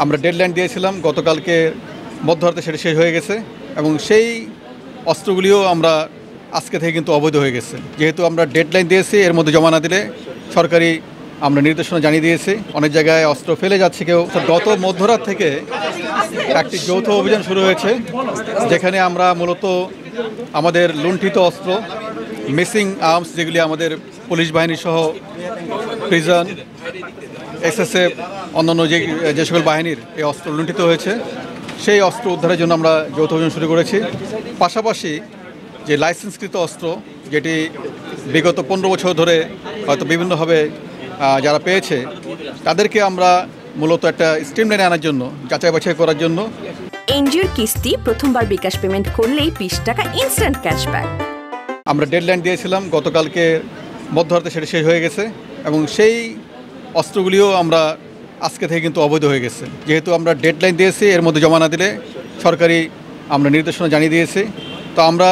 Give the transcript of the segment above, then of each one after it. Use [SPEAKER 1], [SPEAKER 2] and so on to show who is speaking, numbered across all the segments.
[SPEAKER 1] আমরা ডেডলাইন দিয়েছিলাম গতকালকে মধ্যরাতে, সেটা শেষ হয়ে গেছে এবং সেই অস্ত্রগুলিও আমরা আজকে থেকে কিন্তু অবৈধ হয়ে গেছে। যেহেতু আমরা ডেডলাইন দিয়েছি, এর মধ্যে জমা না দিলে সরকারি আমরা নির্দেশনা জানিয়ে দিয়েছি। অনেক জায়গায় অস্ত্র ফেলে যাচ্ছে কেউ। গত মধ্যরাত থেকে একটি যৌথ অভিযান শুরু হয়েছে, যেখানে আমরা মূলত আমাদের লুণ্ঠিত অস্ত্র, মিসিং আর্মস, যেগুলি আমাদের পুলিশ বাহিনী সহ প্রিজন, এসএসএফ, অন্যান্য যে সকল বাহিনীর এই অস্ত্র লুণ্ঠিত হয়েছে, সেই অস্ত্র উদ্ধারের জন্য আমরা যৌথ অভিযান শুরু করেছি। পাশাপাশি যে লাইসেন্সকৃত অস্ত্র, যেটি বিগত 15 বছর ধরে হয়তো বিভিন্নভাবে যারা পেয়েছে, তাদেরকে আমরা মূলত একটা স্ট্রিমলাইনে আনার জন্য, যাচাই বাছাই করার জন্য।
[SPEAKER 2] এনজিওর কিস্তি প্রথমবার বিকাশ পেমেন্ট করলেই 20 টাকা ইনস্ট্যান্ট ক্যাশব্যাক।
[SPEAKER 1] আমরা ডেডলাইন দিয়েছিলাম গতকালকে মধ্যরাতে, সেটা শেষ হয়ে গেছে এবং সেই অস্ত্রগুলিও আমরা আজকে থেকে কিন্তু অবৈধ হয়ে গেছে। যেহেতু আমরা ডেডলাইন দিয়েছি, এর মধ্যে জমা না দিলে সরকারি আমরা নির্দেশনা জানিয়ে দিয়েছি। তো আমরা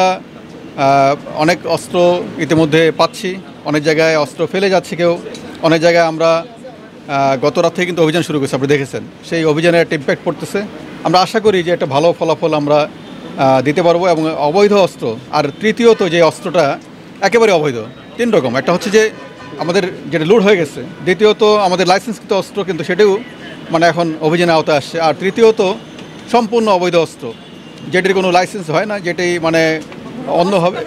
[SPEAKER 1] অনেক অস্ত্র ইতিমধ্যে পাচ্ছি, অনেক জায়গায় অস্ত্র ফেলে যাচ্ছে কেউ, অনেক জায়গায় আমরা গত রাত থেকে কিন্তু অভিযান শুরু করেছি, আপনি দেখেছেন। সেই অভিযানের একটা ইম্প্যাক্ট পড়তেছে। আমরা আশা করি যে একটা ভালো ফলাফল আমরা দিতে পারবো। এবং অবৈধ অস্ত্র, আর তৃতীয়ত যে অস্ত্রটা একেবারে অবৈধ, 3 রকম। একটা হচ্ছে যে আমাদের যেটা লুট হয়ে গেছে, দ্বিতীয়ত আমাদের লাইসেন্সকৃত অস্ত্র, কিন্তু সেটাও মানে এখন অভিযানে আওতায় আসছে, আর তৃতীয়ত সম্পূর্ণ অবৈধ অস্ত্র, যেটির কোনো লাইসেন্স হয় না, যেটি মানে অন্যভাবে